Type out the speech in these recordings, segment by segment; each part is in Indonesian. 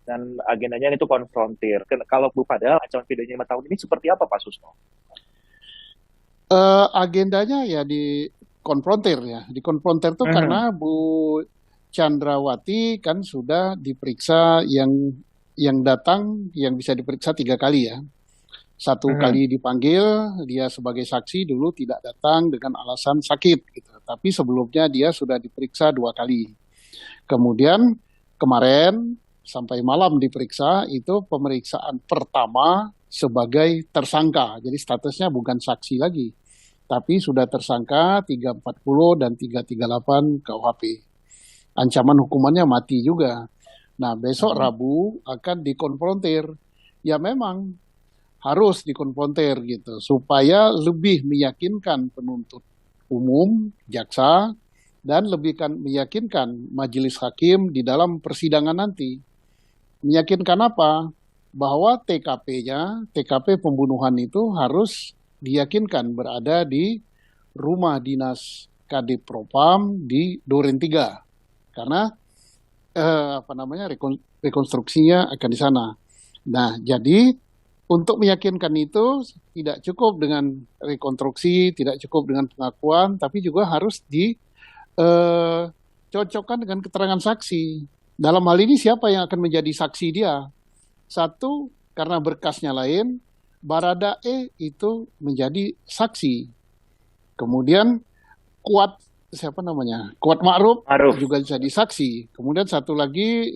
dan agendanya itu konfrontir. Kalau Bu Fadel, ancaman pidananya 5 tahun ini seperti apa Pak Susno? Agendanya ya dikonfrontir ya. Dikonfrontir tuh Mhm, karena Bu Chandrawati kan sudah diperiksa yang datang yang bisa diperiksa 3 kali ya. Satu mhm, kali dipanggil dia sebagai saksi dulu tidak datang dengan alasan sakit gitu. Tapi sebelumnya dia sudah diperiksa 2 kali. Kemudian kemarin sampai malam diperiksa itu pemeriksaan pertama sebagai tersangka. Jadi statusnya bukan saksi lagi, tapi sudah tersangka 340 dan 338 KUHP. Ancaman hukumannya mati juga. Nah, besok mhm. Rabu akan dikonfrontir. Ya memang harus dikonfrontir gitu supaya lebih meyakinkan penuntut umum, jaksa, dan lebih kan meyakinkan majelis hakim di dalam persidangan nanti. Meyakinkan apa? Bahwa TKP-nya, TKP pembunuhan itu harus diyakinkan berada di rumah dinas Kadif Propam di Duren 3. Karena apa namanya rekonstruksinya akan di sana. Nah, jadi untuk meyakinkan itu tidak cukup dengan rekonstruksi, tidak cukup dengan pengakuan, tapi juga harus dicocokkan dengan keterangan saksi. Dalam hal ini siapa yang akan menjadi saksi dia? Satu, karena berkasnya lain, Baradae itu menjadi saksi. Kemudian Kuat siapa namanya? Kuat Ma'ruf Maruf. juga jadi saksi. Kemudian satu lagi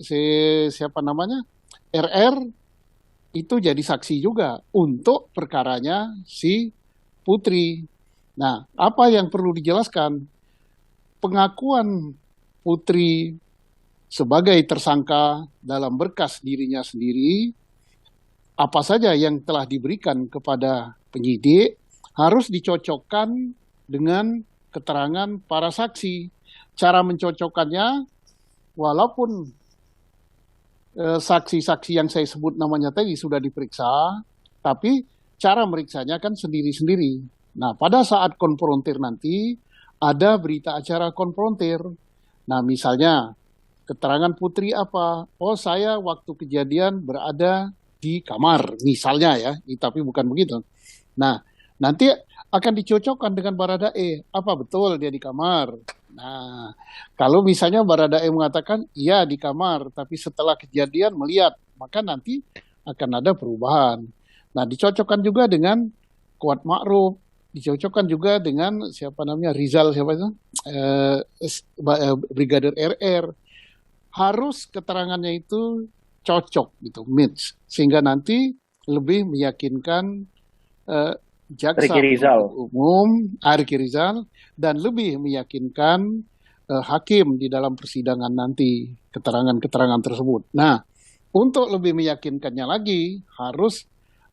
siapa namanya? RR itu jadi saksi juga untuk perkaranya si Putri. Nah, apa yang perlu dijelaskan? Pengakuan Putri sebagai tersangka dalam berkas dirinya sendiri, apa saja yang telah diberikan kepada penyidik harus dicocokkan dengan keterangan para saksi. Cara mencocokkannya, walaupun saksi-saksi yang saya sebut namanya tadi sudah diperiksa, tapi cara meriksanya kan sendiri-sendiri. Nah, pada saat konfrontir nanti, ada berita acara konfrontir. Nah, misalnya, keterangan Putri apa? Oh, saya waktu kejadian berada di kamar, misalnya ya, tapi bukan begitu. Nah, nanti akan dicocokkan dengan Baradae. Apa betul dia di kamar? Nah, kalau misalnya Baradae mengatakan iya di kamar, tapi setelah kejadian melihat, maka nanti akan ada perubahan. Nah, dicocokkan juga dengan Kuat Ma'ruf, dicocokkan juga dengan siapa namanya Rizal siapa itu Brigadir RR. Harus keterangannya itu cocok gitu, match, sehingga nanti lebih meyakinkan eh, jaksa Ricky penuntut Rizal. umum Arki Rizal dan lebih meyakinkan hakim di dalam persidangan nanti keterangan-keterangan tersebut. Nah, untuk lebih meyakinkannya lagi harus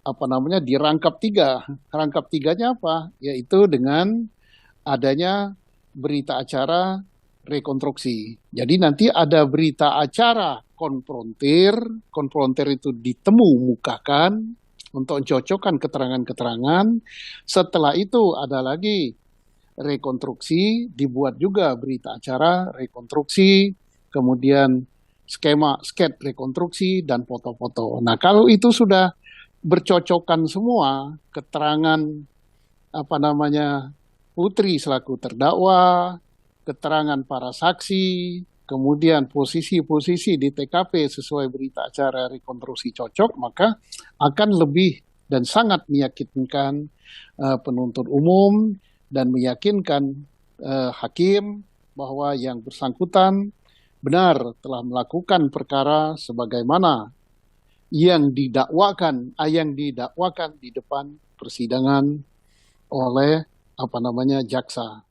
apa namanya dirangkap tiga. Rangkap tiganya apa? Yaitu dengan adanya berita acara rekonstruksi. Jadi nanti ada berita acara konfrontir, konfrontir itu ditemu mukakan untuk mencocokkan keterangan-keterangan. Setelah itu ada lagi rekonstruksi, dibuat juga berita acara rekonstruksi, kemudian skema sket rekonstruksi dan foto-foto. Nah, kalau itu sudah bercocokan semua keterangan apa namanya Putri selaku terdakwa, keterangan para saksi, kemudian posisi-posisi di TKP sesuai berita acara rekonstruksi cocok, maka akan lebih dan sangat meyakinkan penuntut umum dan meyakinkan hakim bahwa yang bersangkutan benar telah melakukan perkara sebagaimana yang didakwakan di depan persidangan oleh apa namanya jaksa.